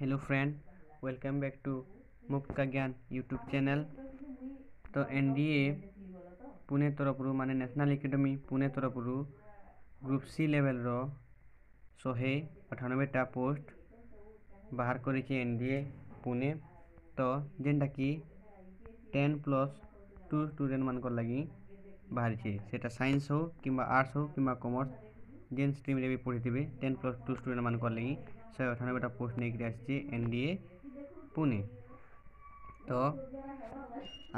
Hello friend, welcome back to मुक्त का ज्ञान यूट्यूब चैनल। तो एनडीए पुणे तरफ माने नेशनल एकेडमी पुणे तरफ ग्रुप सी लेवल रो 198टा पोस्ट बाहर करी एनडीए पुणे। तो जेनटा कि 10+2 स्टूडेंट मान लगी बाहरी सेटा साइंस हो कि आर्ट्स हो कि कॉमर्स जेन स्ट्रीम रे भी पढ़ी थे 10+2 स्टूडेंट मान लगी 198टा पोस्ट नहीं आसी एनडीए पुणे। तो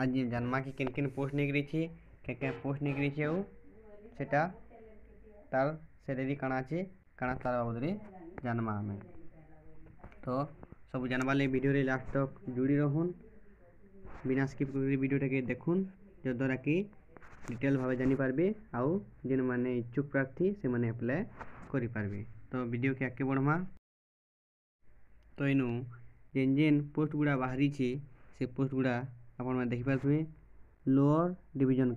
आज जानमा कि किन किन पोस्ट नहीं रही क्या पोस्ट नहीं रही सेटा तार सैलरी काଣା अच्छे काଣା तार बाबद जानमा आमे। तो सब जानवा ले वीडियो रे लास्ट तक जुड़ी रहून, बिना स्किप कर वीडियोटा के देखुन जद्वारा कि डिटेल भाव जानी पारबे आउ जेन माने इच्छुक प्रार्थी से माने अप्लाई करि पारबे। तो वीडियो के आगे बढ़मा। तो इनु जेन जेन पोस्ट गुड़ा बाहरी से पोस्ट गुड़ा आपण माने देखि पारबे। लोअर डिवीजन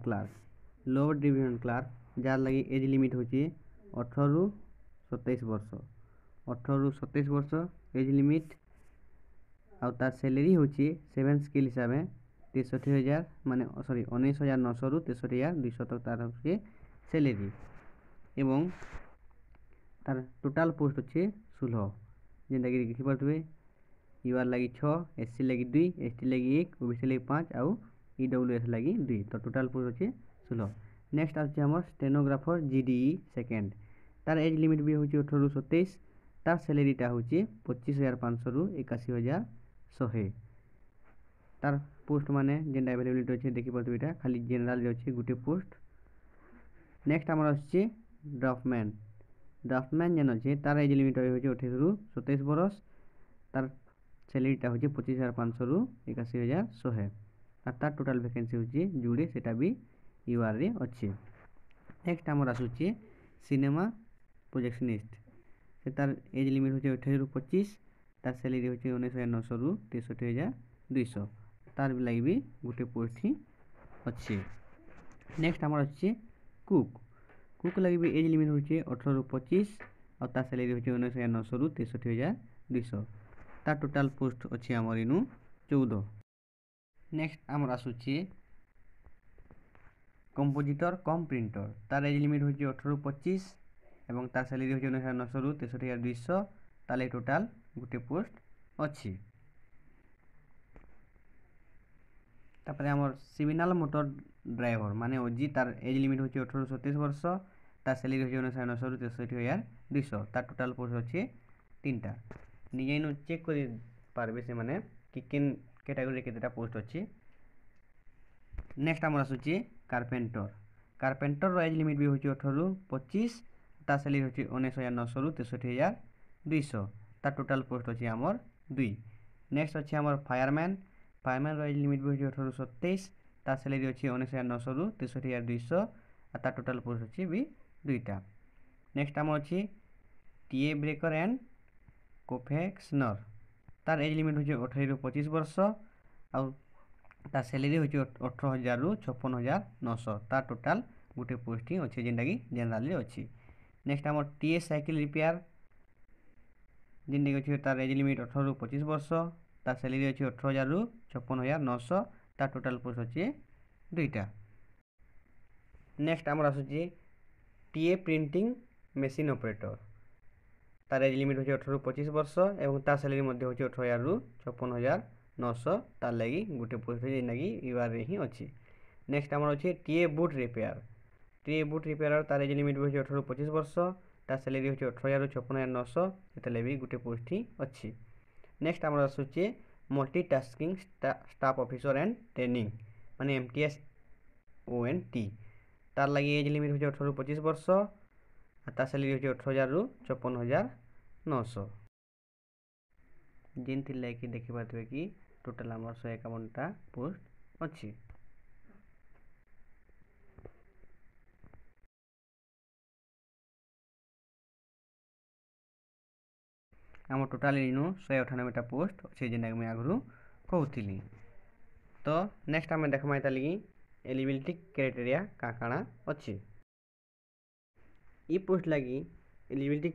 क्लार्क जार लगी एज लिमिट होची 18 रु 27 वर्ष 18 रु 27 वर्ष एज लिमिट आउ तार सैलरी होची 7 स्केल हिसाब से 63,000 माने 19,900 रु 63,200 तक तार होची सैलरी एवं तार टोटाल पोस्ट अच्छे 16 जेनटा कि देखि पारथुबे। यूआर लगी 6, एससी लगी 2, एसटी लगी 1, ओबीसी लगी 5 आउ ईडब्ल्यूएस लगी 2। तो टोटाल पोस्ट अच्छे 16। नेक्स्ट आछे हमर स्टेनोग्राफर जीडीई सेकेंड तार एज लिमिट भी होची 18 रु 27 तार सैलरीटा होची 25,500 रु 81,100। तार पोस्ट माने जेनटा अवेलेबिलिटी अच्छे देखि पारथुबे एटा खाली जनरल रे अच्छे गुटे पोस्ट। नेक्स्ट हमर आछे ड्राफ्टमैन जेन अच्छे तार एज लिमिट होची 28 रु 27 बरस तार सैलरीटा होची 25,500 रु 81,100 और तार टोटाल वैकेंसी होची जुड़े सेटा भी यूआर रे अच्छे। नेक्स्ट हमर आसुची सिनेमा प्रोजेक्शनिस्ट से तार एज लिमिट होची 28 रु 25 तार सैलरी होची 19,900 रु 63,200 तार लगी भी गुटे पोस्ट ही अच्छे। नेक्स्ट हमर अच्छे कुक लगी भी एज लिमिट होची 18 रु 25 और तार सैलरी होची 19,900 रु 63,200 तार टोटाल पोस्ट अच्छे हमर इनु 14। नेक्स्ट हमर आसुची कंपोजिटर कम प्रिंटर तार एज लिमिट होची 18 रु 25 एवं तार सैलरी होची 19,900 रु 63,200 ताले टोटाल गुटे पोस्ट अच्छी। तापर हमर सिग्नल मोटर ड्राइवर माने ओजी तार एज लिमिट होची 18 रु 27 वर्ष तार सैलरी होची 19,900 रु 63,200 तार टोटाल पोस्ट अच्छे 3टा। निजे नु चेक करि पारबे से माने कि किन कैटेगरी केतेटा पोस्ट अच्छे। नेक्स्ट हमर आसुची कारपेंटर रो एज लिमिट भी होची 18 रु 25 तार सैलरी होची 19,900 रु 63,200 तार टोटाल पोस्ट अच्छे हमर 2। नेक्स्ट अच्छे हमर फायरमैन रो एज लिमिट भी होची 18 रु 27 तार सैलरी होची 19,900 रु 63,200 और तार टोटाल पोस्ट अच्छे भी 2टा। नेक्स्ट हमर अच्छी टीए ब्रेकर एंड कोफेक्शनर तार एज लिमिट होची 18 रु 25 वर्ष और तार सैलरी होची 18,000 रु 56,900 तार टोटाल गुटे पोस्ट ही अच्छे जेनटा कि जनरल अच्छी। नेक्स्ट हमर टीए साइकिल रिपेयर जेनटा कि अच्छे तार एज लिमिट 18 रु 25 वर्ष तार सैलरी अच्छे 18,000 रु 56,900 तार टोटाल पोस्ट अच्छे 2टा। नेक्स्ट हमर आसुची टीए प्रिंटिंग मेसिन ऑपरेटर तार एज लिमिट होची 18 रु 25 वर्ष एवं तार सैलरी मध्य होची 18,000 रु 56,900 तार लगी गुटे पोस्ट जेनटा कि यूआर रे ही अच्छी। नेक्स्ट हमर अच्छे टीए बुट रिपेयर तार एज लिमिट होची 18 रु 25 वर्ष तार सैलरी होची 18,000 रु 56,900 एटा भी गुटे पोस्ट ही अच्छी। नेक्स्ट हमर आसुची multitasking staff officer and training माने एमटीएस ओएनटी तार लगी एज लिमिट होची 18 रु 25 वर्ष तार सैलरी होची 18,000 रु 56,900 जेन थी लाइक देखि पाथबे कि टोटल हमर 151टा पोस्ट अच्छी। आम टोटाल इनु 198टा पोस्ट अच्छे जेनटा कि मैं आगु कहूली। तो नेक्स्ट आम देखमा इता लगी एलिजिबिलिटी क्राइटेरिया काଣା अच्छे। ई पोस्ट लगी एलिजिबिलिटी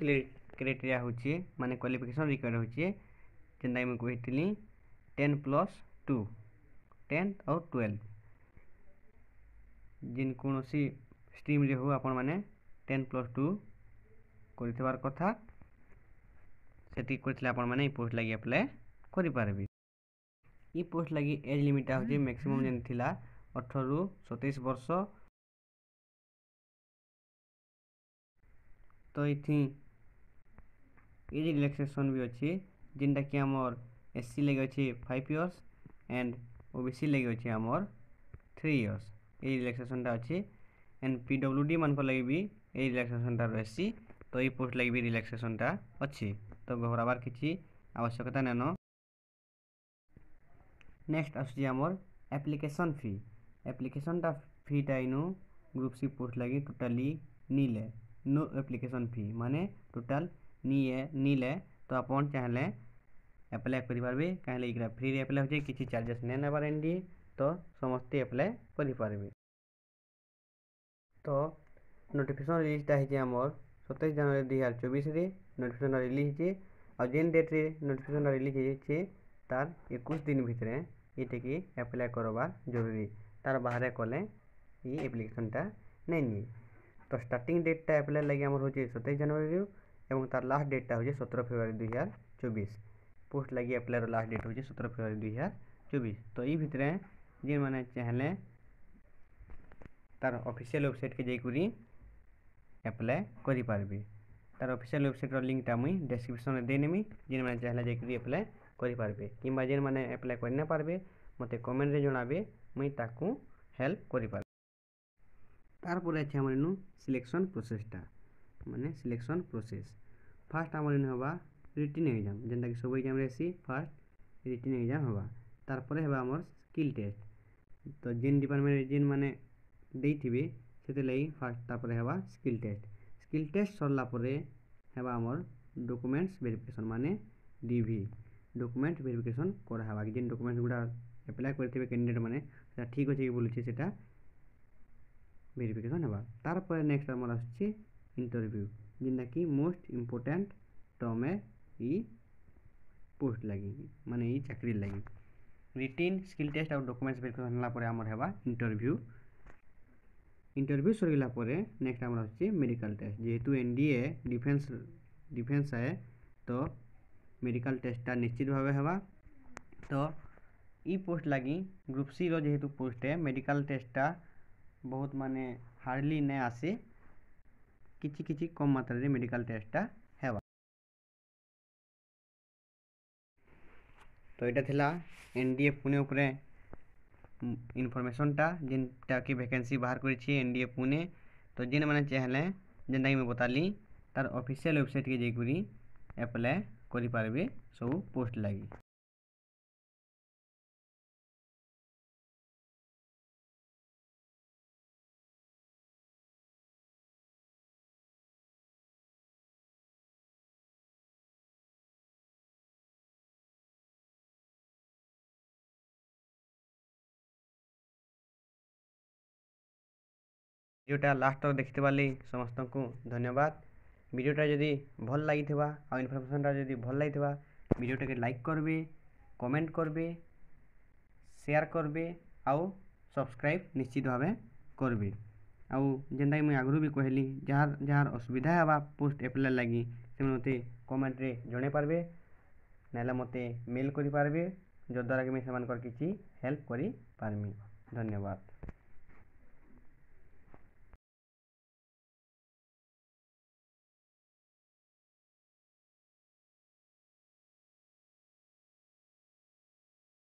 क्राइटेरिया होची माने क्वालिफिकेशन रिक्वायर्ड होची जेनता मुझे कही 10+2 10 और 12 जिन कौन स्ट्रीम रे हो आपण माने 10+2 कर कथा से आपण माने पोस्ट लगी अप्लाई करि पारबे। ई पोस्ट लगी एज लिमिट हो मैक्सिमम जेन थिला 18 रु 27 वर्ष। तो इथि एज रिलैक्सेशन भी अच्छी जिनटा कि आमर एससी लगे अच्छी 5 इयर्स एंड ओबीसी लगे अच्छी आमर 3 इयर्स एज रिलैक्सेशन अच्छी एंड पीडब्ल्यूडी मान लगे भी एज रिलैक्सेशन रही। तो ये पोस्ट लगे भी रिलैक्सेशन अच्छी तो घबराबार किसी आवश्यकता नाइन। नेक्स्ट आसुची आमर एप्लिकेशन फी। एप्लिकेशन फीटा इनु ग्रुप सी पोस्ट लगी टोटाली नील है नो एप्लिकेशन फी माने टोटाल नील है। तो आपन चाहले अप्लाई करि पारबे काहे इकरा फ्री रे अप्लाई होजे किछि चार्जेस नै नेबार एनडी तो समस्ते अप्लाई करि पारबे। तो नोटिफिकेशन रिलीज है आमर 27 जनवरी 2024 रे नोटिफिकेशन रिलीज है और जेन डेट रे नोटिफिकेशन रिलीज है तार 21 दिन भितर ये अप्लाई करवार जरूरी तार बाहर कले ये एप्लिकेशनटा नहीं निए। तो स्टार्टिंग डेटा अप्लाई लगे आमर हो 27 जनवरी और तार लास्ट डेटा हो 17 फेब्रुआरी 2024। पोस्ट लगी अप्लाई लास्ट डेट हो 17 फेब्रुआरी 2024। तो ये भितर जे मैंने चाहले तार ऑफिशियल वेबसाइट के जाइकरी अप्लाई करि पारबे। तार ऑफिशियल वेबसाइट लिंकटा मुई डिस्क्रिप्शन में देनेमी जिन मैंने चाहले जाइकरी अप्लाई करि पारबे किंबा जेन मैंने अप्लाई कर न पारबे मते कमेंट रे जणाबे मुई ताकू हेल्प करि पारबे। तार परे अछि हमर इनु सिलेक्शन प्रोसेसटा माने सिलेक्शन प्रोसेस फास्ट हमर इनु हवा रिटन एग्जाम जेंता कि सब एग्जाम रे सी फास्ट रिटन एग्जाम हवा। तार परे हवा हमर स्किल टेस्ट। तो जेन डिपार्टमेंट जेन माने देइथिबे सेते लई फास्ट तार परे हवा स्किल टेस्ट सरला परे हवा हमर डॉक्यूमेंट्स वेरिफिकेशन माने डीवी डॉक्यूमेंट वेरिफिकेशन करा हवा जेन डॉक्यूमेंट्स गुडा अप्लाई करथिबे कैंडिडेट माने सेटा ठीक होचे कि बोलुचे सेटा वेरिफिकेशन हवा। तार पर नेक्स्ट हमर आछि इंटरव्यू जेंता कि मोस्ट इंपोर्टेंट टर्म है ई पोस्ट लगी माने ई चाकरी लगी रिटन स्किल टेस्ट और डॉक्यूमेंट्स वेरिफिकेशन हला पर हमर हवा इंटरव्यू सरिला परे नेक्स्ट हमर आछि मेडिकल टेस्ट जेहेतु एनडीए डिफेंस है तो मेडिकल टेस्टा निश्चित भावे हवा। तो ई पोस्ट लगी ग्रुप सी रो जेहेतु पोस्ट है मेडिकल टेस्टा बहुत माने हार्डली नहीं आसे किछि किछि कम मात्रा रे मेडिकल टेस्टा हेवा। तो एटा थिला एनडीए पुणे उपरे इनफॉरमेशनटा जेनटा कि वैकेंसी बाहर करिछि एनडीए पुणे। तो जेन माने चाहले जेनटा कि मैं बताली तार ऑफिशियल वेबसाइट के जाइकरी अप्लाई करि पारबे सब पोस्ट लगी। वीडियोटा लास्ट तक देखते वाली समस्त को धन्यवाद। वीडियोटा जदि भल लगी आ इनफॉरमेशनटा जदि भल लगी वीडियोटा के लाइक करबे कमेंट करबे शेयर करबे आउ सब्सक्राइब निश्चित भाव करबे। आउ जेनता मुझे आगु भी कहली जार जार असुविधा है पोस्ट अप्लाई लगी से मते कमेंट रे जणे पारबे नाला मते मेल करि पारबे जो द्वारा कि मैं किसी हेल्प करि पारमी। धन्यवाद।